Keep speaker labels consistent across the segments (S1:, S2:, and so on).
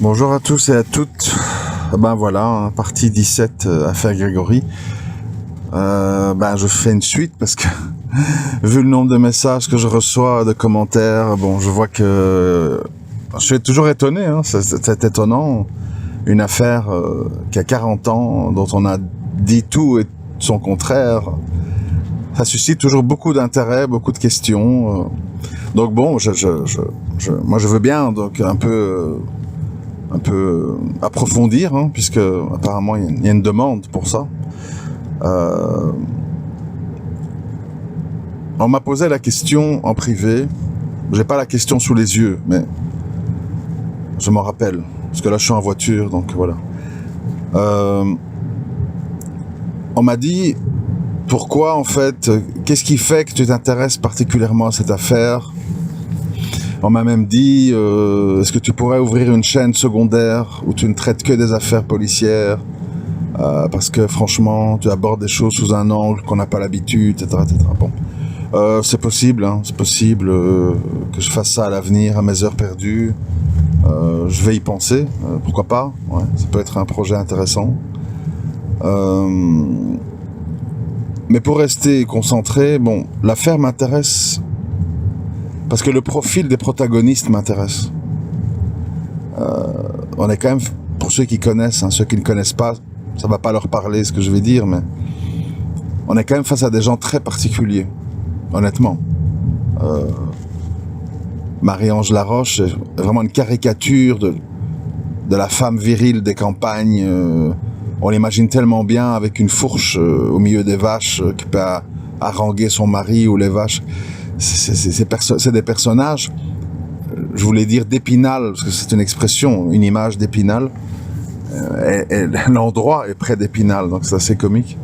S1: Bonjour à tous et à toutes. Ben voilà, hein, partie 17, affaire Grégory. Je fais une suite parce que vu le nombre de messages que je reçois, de commentaires, bon, je vois que je suis toujours étonné, hein, c'est étonnant. Une affaire qui a 40 ans, dont on a dit tout et son contraire, ça suscite toujours beaucoup d'intérêt, beaucoup de questions. Donc bon, moi je veux bien donc un peu approfondir, hein, puisque apparemment il y a une demande pour ça. On m'a posé la question en privé. J'ai pas la question sous les yeux, mais je m'en rappelle, parce que là je suis en voiture, donc voilà. On m'a dit pourquoi en fait, qu'est-ce qui fait que tu t'intéresses particulièrement à cette affaire? On m'a même dit, est-ce que tu pourrais ouvrir une chaîne secondaire où tu ne traites que des affaires policières, parce que franchement, tu abordes des choses sous un angle qu'on n'a pas l'habitude, etc., etc. Bon, c'est possible, hein, c'est possible que je fasse ça à l'avenir, à mes heures perdues. Je vais y penser, pourquoi pas, ouais, ça peut être un projet intéressant. Mais pour rester concentré, bon, l'affaire m'intéresse parce que le profil des protagonistes m'intéresse. On est quand même, pour ceux qui connaissent, hein, ceux qui ne connaissent pas, ça va pas leur parler ce que je vais dire, mais on est quand même face à des gens très particuliers, honnêtement. Marie-Ange Laroche est vraiment une caricature de la femme virile des campagnes. On l'imagine tellement bien avec une fourche au milieu des vaches qui peut haranguer son mari ou les vaches. C'est des personnages, je voulais dire d'Épinal, parce que c'est une expression, une image d'Épinal. Et l'endroit est près d'Épinal, donc c'est assez comique.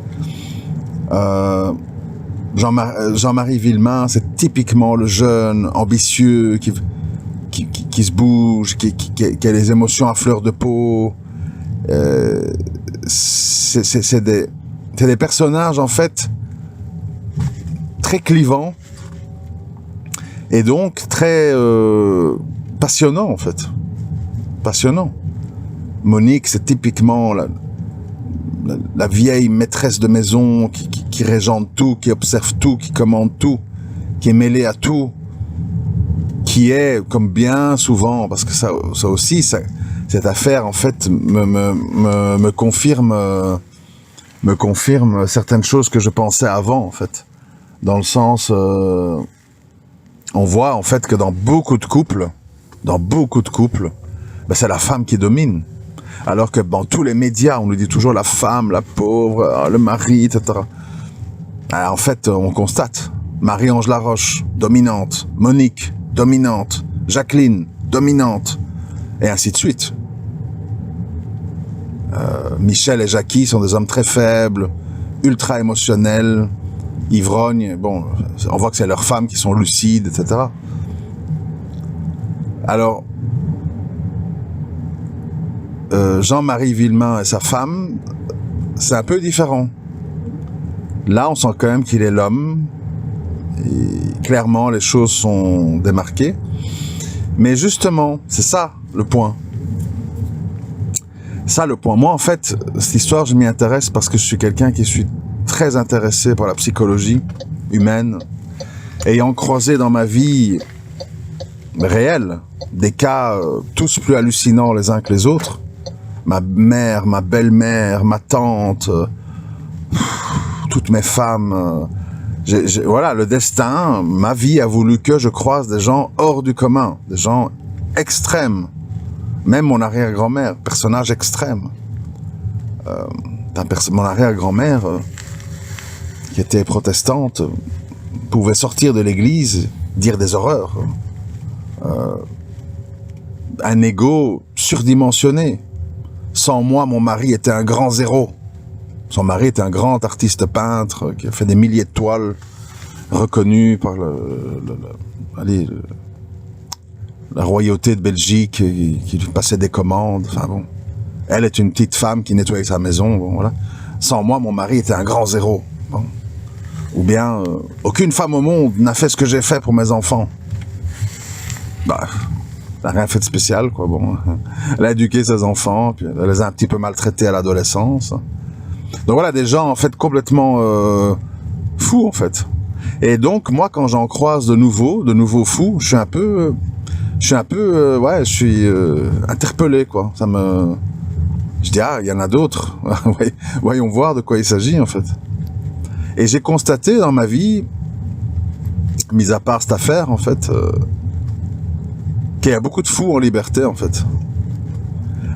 S1: Jean-Marie Villemain, c'est typiquement le jeune ambitieux qui se bouge, qui a les émotions à fleur de peau. C'est des personnages en fait très clivants et donc très passionnants en fait. Passionnants. Monique, c'est typiquement la vieille maîtresse de maison qui régente tout, qui observe tout, qui commande tout, qui est mêlée à tout, qui est, comme bien souvent, parce que ça aussi, cette affaire, en fait, me confirme certaines choses que je pensais avant, en fait. Dans le sens, on voit, en fait, que dans beaucoup de couples, c'est la femme qui domine. Alors que dans tous les médias, on nous dit toujours la femme, la pauvre, le mari, etc. Alors, en fait, on constate. Marie-Ange Laroche, dominante. Monique, dominante. Jacqueline, dominante. Et ainsi de suite. Michel et Jackie sont des hommes très faibles, ultra émotionnels, ivrognes. Bon, on voit que c'est leurs femmes qui sont lucides, etc. Alors, Jean-Marie Villemain et sa femme, c'est un peu différent. Là, on sent quand même qu'il est l'homme. Et clairement, les choses sont démarquées. Mais justement, c'est ça le point. Moi, en fait, cette histoire, je m'y intéresse parce que je suis quelqu'un qui suis très intéressé par la psychologie humaine. Ayant croisé dans ma vie réelle des cas tous plus hallucinants les uns que les autres. Ma mère, ma belle-mère, ma tante, toutes mes femmes. Voilà, le destin, ma vie a voulu que je croise des gens hors du commun, des gens extrêmes. Même mon arrière-grand-mère, personnage extrême. Mon arrière-grand-mère, qui était protestante, pouvait sortir de l'église, dire des horreurs. Un ego surdimensionné. Sans moi, mon mari était un grand zéro. Son mari était un grand artiste peintre qui a fait des milliers de toiles, reconnu par la royauté de Belgique qui lui passait des commandes. Enfin bon, elle est une petite femme qui nettoyait sa maison. Bon, voilà. Sans moi, mon mari était un grand zéro. Bon. Ou bien, aucune femme au monde n'a fait ce que j'ai fait pour mes enfants. Bah, Elle n'a rien fait de spécial, quoi. Bon, elle a éduqué ses enfants, puis elle les a un petit peu maltraités à l'adolescence. Donc voilà, des gens, en fait, complètement fous, en fait. Et donc, moi, quand j'en croise de nouveaux fous, je suis un peu interpellé, quoi. Je dis, il y en a d'autres. Voyons voir de quoi il s'agit, en fait. Et j'ai constaté dans ma vie, mis à part cette affaire, en fait, qu'il y a beaucoup de fous en liberté, en fait.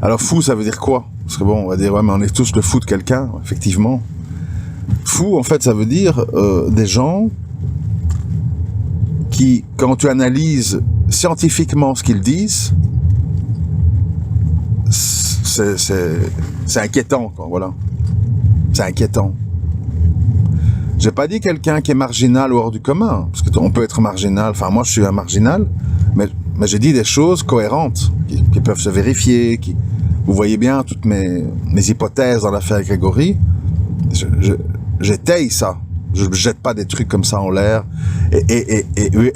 S1: Alors, fou, ça veut dire quoi? Parce que bon, on va dire, ouais, mais on est tous le fou de quelqu'un, effectivement. Fou, en fait, ça veut dire des gens qui, quand tu analyses scientifiquement ce qu'ils disent, c'est inquiétant, quoi, voilà. C'est inquiétant. J'ai pas dit quelqu'un qui est marginal ou hors du commun, parce qu'on peut être marginal, enfin moi je suis un marginal, mais j'ai dit des choses cohérentes, qui peuvent se vérifier, vous voyez bien toutes mes hypothèses dans l'affaire Grégory, j'étaye ça, je ne jette pas des trucs comme ça en l'air, et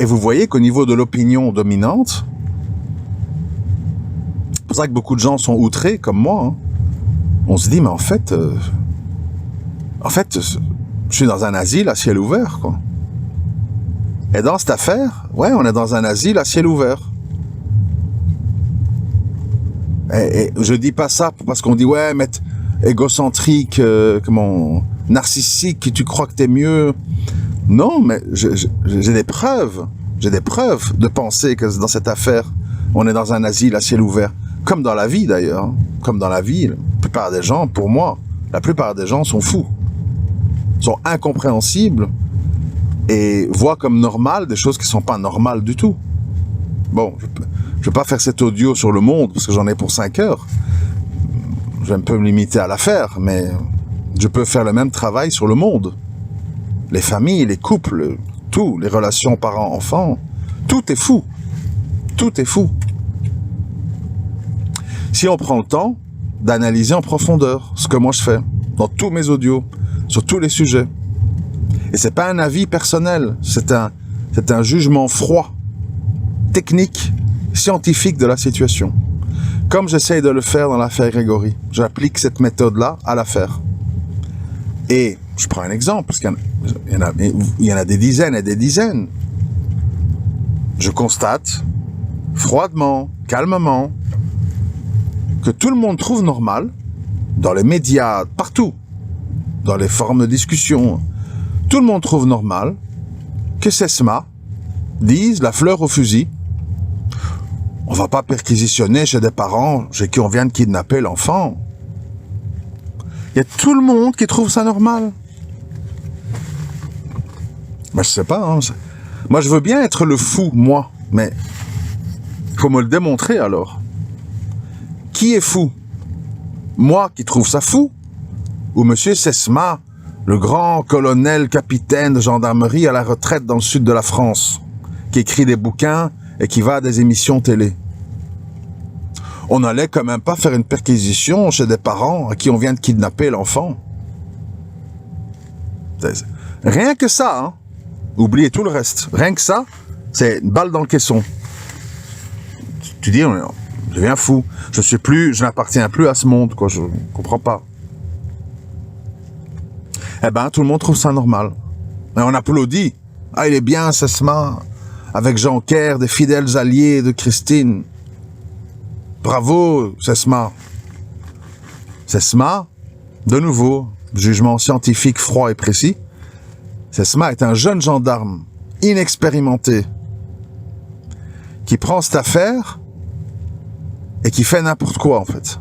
S1: vous voyez qu'au niveau de l'opinion dominante, c'est pour ça que beaucoup de gens sont outrés, comme moi, hein. On se dit, mais en fait, je suis dans un asile à ciel ouvert, quoi. Et dans cette affaire, ouais, on est dans un asile à ciel ouvert. Et je dis pas ça parce qu'on dit, ouais, mais égocentrique, narcissique, tu crois que t'es mieux. Non, mais j'ai des preuves. J'ai des preuves de penser que dans cette affaire, on est dans un asile à ciel ouvert. Comme dans la vie, d'ailleurs. Comme dans la vie, la plupart des gens, pour moi, la plupart des gens sont fous. Sont incompréhensibles et voient comme normales des choses qui sont pas normales du tout. Bon, je vais pas faire cet audio sur le monde parce que j'en ai pour 5 heures. Je vais un peu me limiter à l'affaire, mais je peux faire le même travail sur le monde. Les familles, les couples, tout, les relations parents-enfants, tout est fou. Tout est fou. Si on prend le temps d'analyser en profondeur ce que moi je fais dans tous mes audios, sur tous les sujets. Et c'est pas un avis personnel, c'est un jugement froid, technique, scientifique de la situation. Comme j'essaye de le faire dans l'affaire Grégory. J'applique cette méthode-là à l'affaire. Et je prends un exemple, parce qu'il y en a des dizaines et des dizaines. Je constate, froidement, calmement, que tout le monde trouve normal, dans les médias, partout, dans les forums de discussion, tout le monde trouve normal que Sesma dise la fleur au fusil. On va pas perquisitionner chez des parents chez qui on vient de kidnapper l'enfant. Il y a tout le monde qui trouve ça normal. Ben, je sais pas, hein. Moi, je veux bien être le fou, moi, mais il faut me le démontrer alors. Qui est fou? Moi qui trouve ça fou? Ou monsieur Sesma, le grand colonel capitaine de gendarmerie à la retraite dans le sud de la France, qui écrit des bouquins et qui va à des émissions télé. On n'allait quand même pas faire une perquisition chez des parents à qui on vient de kidnapper l'enfant. Rien que ça, hein. Oubliez tout le reste. Rien que ça, c'est une balle dans le caisson. Tu dis, je deviens fou. Je n'appartiens plus à ce monde, quoi. Je comprends pas. Eh ben, tout le monde trouve ça normal. Et on applaudit. Ah, il est bien, Sesma, avec Jean Kerr, des fidèles alliés de Christine. Bravo, Sesma. Sesma, de nouveau, jugement scientifique froid et précis. Sesma est un jeune gendarme, inexpérimenté, qui prend cette affaire et qui fait n'importe quoi, en fait.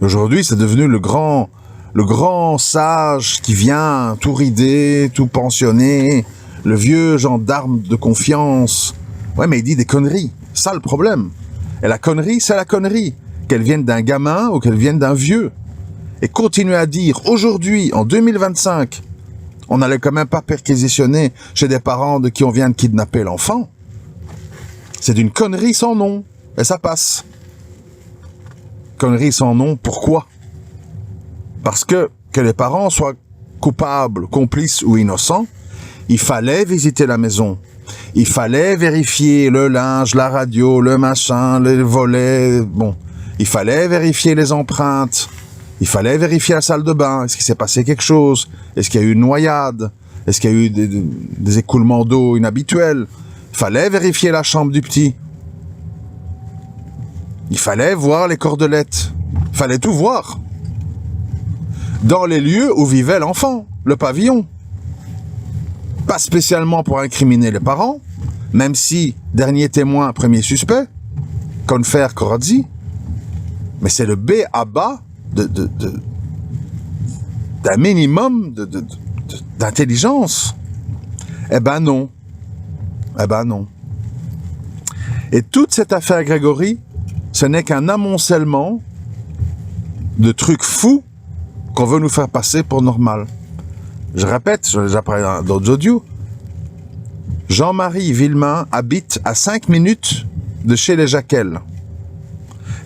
S1: Aujourd'hui, c'est devenu le grand sage qui vient tout ridé, tout pensionné, le vieux gendarme de confiance. Ouais, mais il dit des conneries. Ça, le problème. Et la connerie, c'est la connerie. Qu'elle vienne d'un gamin ou qu'elle vienne d'un vieux. Et continuer à dire, aujourd'hui, en 2025, on n'allait quand même pas perquisitionner chez des parents de qui on vient de kidnapper l'enfant. C'est d'une connerie sans nom. Et ça passe. Connerie sans nom, pourquoi? Parce que les parents soient coupables, complices ou innocents, il fallait visiter la maison. Il fallait vérifier le linge, la radio, le machin, les volets. Bon, il fallait vérifier les empreintes. Il fallait vérifier la salle de bain. Est-ce qu'il s'est passé quelque chose? Est-ce qu'il y a eu une noyade? Est-ce qu'il y a eu des écoulements d'eau inhabituels? Il fallait vérifier la chambre du petit. Il fallait voir les cordelettes. Il fallait tout voir. Dans les lieux où vivait l'enfant, le pavillon. Pas spécialement pour incriminer les parents, même si, dernier témoin, premier suspect, Confer Corazzi, mais c'est le B à bas d'un minimum d'intelligence. Eh ben non. Eh ben non. Et toute cette affaire Grégory, ce n'est qu'un amoncellement de trucs fous qu'on veut nous faire passer pour normal. Je répète, j'en ai déjà parlé dans d'autres audios, Jean-Marie Villemain habite à 5 minutes de chez les Jacquel.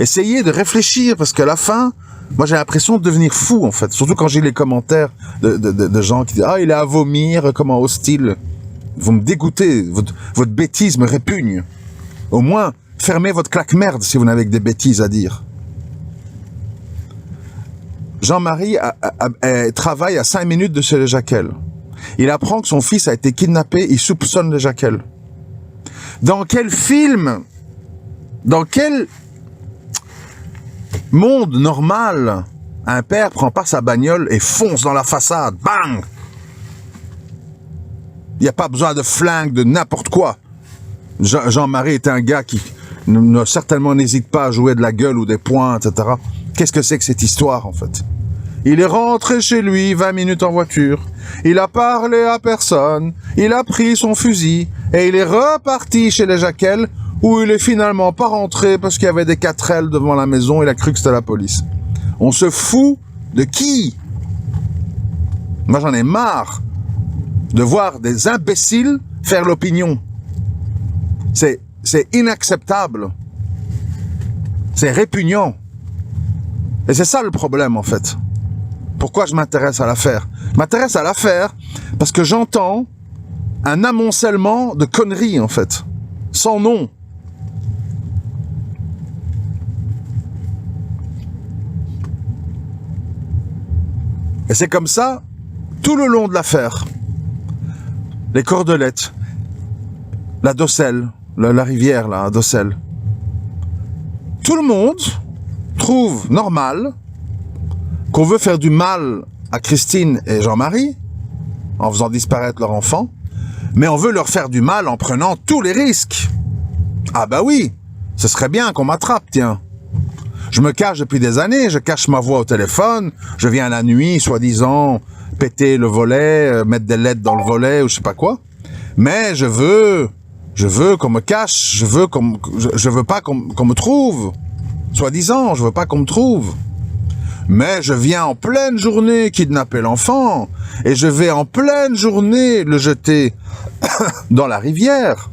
S1: Essayez de réfléchir, parce qu'à la fin, moi j'ai l'impression de devenir fou en fait, surtout quand j'ai les commentaires de gens qui disent « Ah, il est à vomir, comment hostile ». Vous me dégoûtez, votre bêtise me répugne. Au moins, fermez votre claque-merde si vous n'avez que des bêtises à dire. Jean-Marie travaille à 5 minutes de chez les Jacquel. Il apprend que son fils a été kidnappé, il soupçonne les Jacquel. Dans quel film, dans quel monde normal, un père prend pas sa bagnole et fonce dans la façade, bang! Il n'y a pas besoin de flingue, de n'importe quoi. Jean-Marie est un gars qui certainement n'hésite pas à jouer de la gueule ou des poings, etc. Qu'est-ce que c'est que cette histoire, en fait? Il est rentré chez lui 20 minutes en voiture. Il a parlé à personne. Il a pris son fusil et il est reparti chez les Jacquel où il est finalement pas rentré parce qu'il y avait des 4L devant la maison. Il a cru que c'était la police. On se fout de qui? Moi, j'en ai marre de voir des imbéciles faire l'opinion. C'est inacceptable. C'est répugnant. Et c'est ça le problème, en fait. Pourquoi je m'intéresse à l'affaire? Je m'intéresse à l'affaire parce que j'entends un amoncellement de conneries, en fait. Sans nom. Et c'est comme ça, tout le long de l'affaire. Les Cordelettes, la Docelle, la rivière, là, à Docelle. Tout le monde trouve normal qu'on veut faire du mal à Christine et Jean-Marie en faisant disparaître leur enfant, mais on veut leur faire du mal en prenant tous les risques. Ah bah oui, ce serait bien qu'on m'attrape, tiens. Je me cache depuis des années, je cache ma voix au téléphone, je viens la nuit, soi-disant, péter le volet, mettre des lettres dans le volet ou je sais pas quoi, mais je veux qu'on me cache, je veux pas qu'on me trouve, soi-disant, je veux pas qu'on me trouve. Mais je viens en pleine journée kidnapper l'enfant, et je vais en pleine journée le jeter dans la rivière,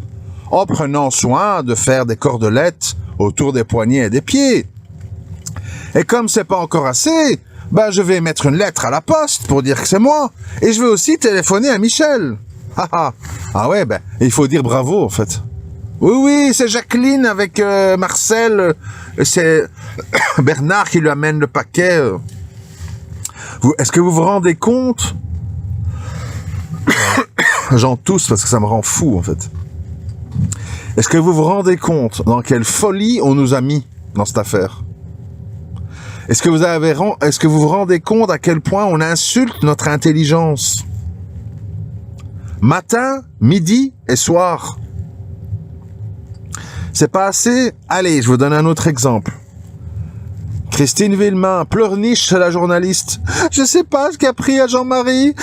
S1: en prenant soin de faire des cordelettes autour des poignets et des pieds. Et comme c'est pas encore assez, ben je vais mettre une lettre à la poste pour dire que c'est moi, et je vais aussi téléphoner à Michel. Ah ouais, ben il faut dire bravo en fait. Oui, c'est Jacqueline avec Marcel, c'est Bernard qui lui amène le paquet. Est-ce que vous vous rendez compte? J'en tousse parce que ça me rend fou en fait. Est-ce que vous vous rendez compte dans quelle folie on nous a mis dans cette affaire? Est-ce que vous vous rendez compte à quel point on insulte notre intelligence? Matin, midi et soir. C'est pas assez? Allez, je vous donne un autre exemple. Christine Villemain pleurniche chez la journaliste. Je sais pas ce qu'a pris à Jean-Marie.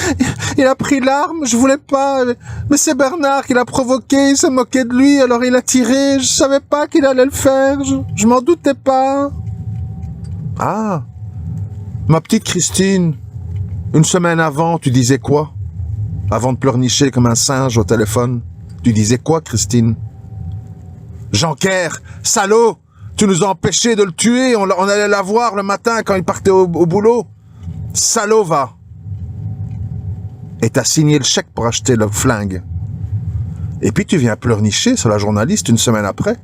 S1: Il a pris l'arme, je voulais pas. Mais c'est Bernard qui l'a provoqué, il s'est moqué de lui, alors il a tiré. Je savais pas qu'il allait le faire, je m'en doutais pas. Ah, ma petite Christine, une semaine avant, tu disais quoi? Avant de pleurnicher comme un singe au téléphone, tu disais quoi, Christine? Jean-Ker, salaud, tu nous as empêchés de le tuer, on allait la voir le matin quand il partait au boulot. Salaud, va. Et t'as signé le chèque pour acheter le flingue. Et puis tu viens pleurnicher sur la journaliste une semaine après.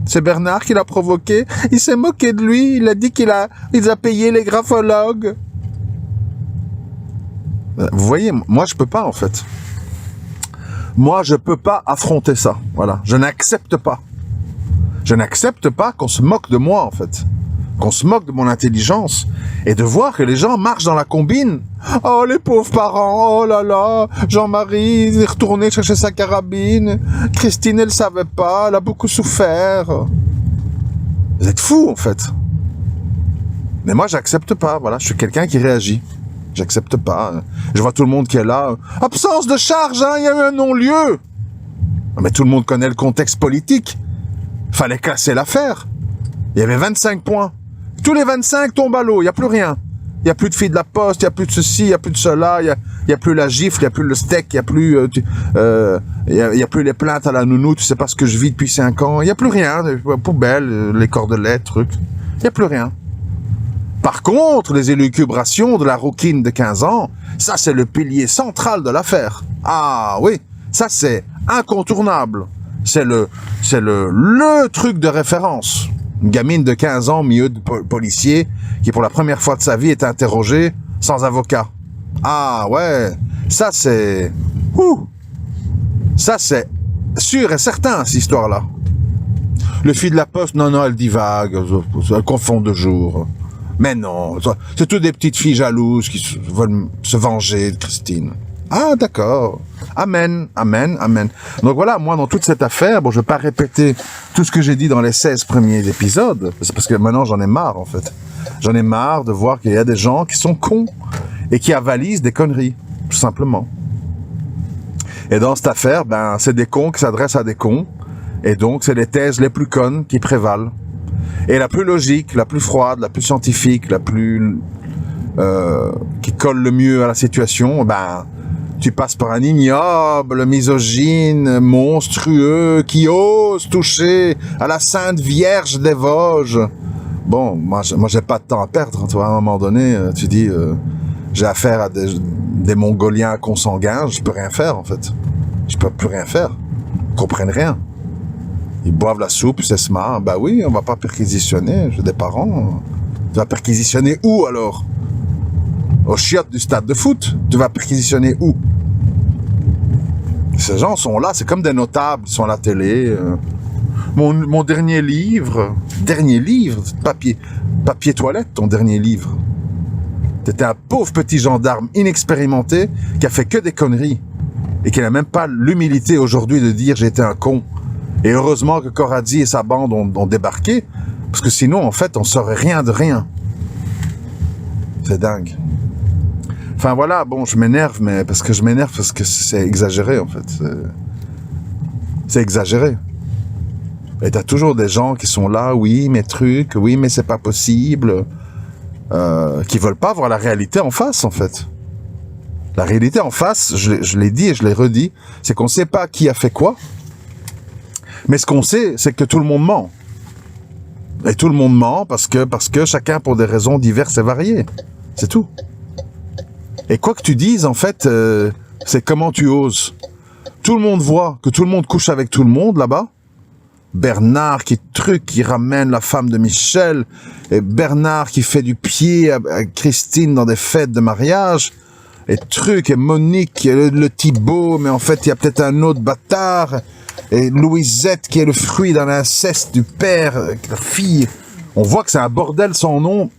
S1: C'est Bernard qui l'a provoqué. Il s'est moqué de lui. Il a dit qu'il a payé les graphologues. Vous voyez, moi je peux pas en fait. Moi je peux pas affronter ça. Voilà, je n'accepte pas. Je n'accepte pas qu'on se moque de moi en fait. Qu'on se moque de mon intelligence. Et de voir que les gens marchent dans la combine. Oh les pauvres parents, oh là là, Jean-Marie il est retourné chercher sa carabine. Christine elle savait pas, elle a beaucoup souffert. Vous êtes fous en fait. Mais moi j'accepte pas, voilà, je suis quelqu'un qui réagit. J'accepte pas. Je vois tout le monde qui est là. Absence de charge, hein, il y a eu un non-lieu. Mais tout le monde connaît le contexte politique. Fallait casser l'affaire. Il y avait 25 points. Tous les 25 tombent à l'eau, il n'y a plus rien. Il n'y a plus de filles de la poste, il n'y a plus de ceci, il n'y a plus de cela, il n'y a plus la gifle, il n'y a plus le steak, il n'y a plus y a plus les plaintes à la nounou, tu sais pas ce que je vis depuis 5 ans. Il n'y a plus rien, poubelle, les cordelettes, trucs. Il n'y a plus rien. Par contre, les élucubrations de la rouquine de 15 ans, ça c'est le pilier central de l'affaire. Ah oui, ça c'est incontournable. C'est le truc de référence. Une gamine de 15 ans, milieu de policier, qui pour la première fois de sa vie est interrogée sans avocat. Ah ouais, ça c'est... Ça c'est sûr et certain, cette histoire-là. Le fille de la poste, non, elle divague, elle confond de jour. Mais non, c'est toutes des petites filles jalouses qui veulent se venger de Christine. Ah, d'accord. Amen, amen, amen. Donc voilà, moi, dans toute cette affaire, bon, je vais pas répéter tout ce que j'ai dit dans les 16 premiers épisodes, c'est parce que maintenant, j'en ai marre, en fait. J'en ai marre de voir qu'il y a des gens qui sont cons et qui avalisent des conneries, tout simplement. Et dans cette affaire, ben, c'est des cons qui s'adressent à des cons, et donc, c'est les thèses les plus connes qui prévalent. Et la plus logique, la plus froide, la plus scientifique, la plus... qui colle le mieux à la situation, ben... Tu passes par un ignoble, misogyne, monstrueux, qui ose toucher à la Sainte Vierge des Vosges. Bon, moi j'ai pas de temps à perdre. Tu vois, à un moment donné, tu dis, j'ai affaire à des Mongoliens consanguins, je peux rien faire, en fait. Je peux plus rien faire. Ils comprennent rien. Ils boivent la soupe, c'est se marrent. Bah oui, on va pas perquisitionner, j'ai des parents. Tu vas perquisitionner où, alors? Aux chiottes du stade de foot, tu vas perquisitionner où? Ces gens sont là, c'est comme des notables, ils sont à la télé. Mon dernier livre, papier toilette, ton dernier livre. T'étais un pauvre petit gendarme inexpérimenté qui a fait que des conneries et qui n'a même pas l'humilité aujourd'hui de dire j'ai été un con. Et heureusement que Corradi et sa bande ont débarqué, parce que sinon, en fait, on saurait rien de rien. C'est dingue. Enfin voilà, bon, je m'énerve, mais parce que c'est exagéré, en fait. C'est exagéré. Et t'as toujours des gens qui sont là, oui, mais trucs, oui, mais c'est pas possible, qui veulent pas voir la réalité en face, en fait. La réalité en face, je l'ai dit et je l'ai redit, c'est qu'on sait pas qui a fait quoi, mais ce qu'on sait, c'est que tout le monde ment. Et tout le monde ment parce que chacun pour des raisons diverses et variées. C'est tout. Et quoi que tu dises, en fait, c'est comment tu oses. Tout le monde voit que tout le monde couche avec tout le monde là-bas. Bernard qui ramène la femme de Michel, et Bernard qui fait du pied à Christine dans des fêtes de mariage, et et Monique, et le Thibaut, mais en fait il y a peut-être un autre bâtard, et Louisette qui est le fruit d'un inceste du père avec la fille. On voit que c'est un bordel sans nom,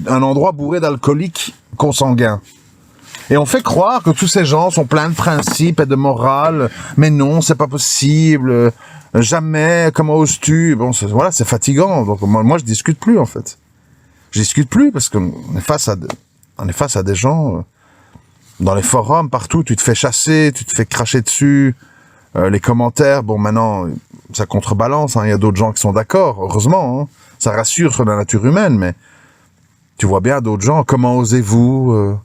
S1: un endroit bourré d'alcooliques consanguins. Et on fait croire que tous ces gens sont pleins de principes et de morale, mais non, c'est pas possible, jamais, comment oses-tu? Bon, voilà, c'est fatigant, donc moi je discute plus, en fait. Je discute plus, parce qu'on est face à des gens, dans les forums, partout, tu te fais chasser, tu te fais cracher dessus, les commentaires, bon, maintenant, ça contrebalance, hein, il y a d'autres gens qui sont d'accord, heureusement, hein, ça rassure sur la nature humaine, mais tu vois bien d'autres gens, comment osez-vous,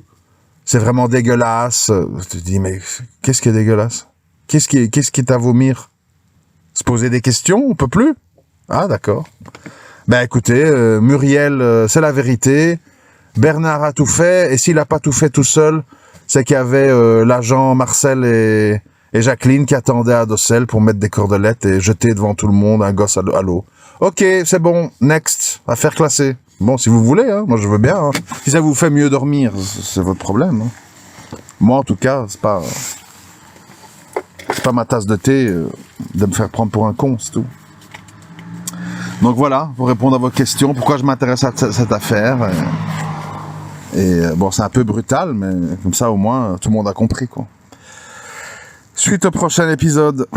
S1: c'est vraiment dégueulasse. Tu te dis, mais qu'est-ce qui est dégueulasse? Qu'est-ce qui est à vomir? Se poser des questions, on peut plus? Ah, d'accord. Ben écoutez, Muriel, c'est la vérité. Bernard a tout fait, et s'il a pas tout fait tout seul, c'est qu'il y avait l'agent Marcel Et Jacqueline qui attendait à Docelle pour mettre des cordelettes et jeter devant tout le monde un gosse à l'eau. Ok, c'est bon, next, affaire classée. Bon, si vous voulez, hein, moi je veux bien. Hein. Si ça vous fait mieux dormir, c'est votre problème. Hein. Moi, en tout cas, c'est pas ma tasse de thé de me faire prendre pour un con, c'est tout. Donc voilà, pour répondre à vos questions, pourquoi je m'intéresse à cette affaire. Et bon, c'est un peu brutal, mais comme ça, au moins, tout le monde a compris, quoi. Suite au prochain épisode.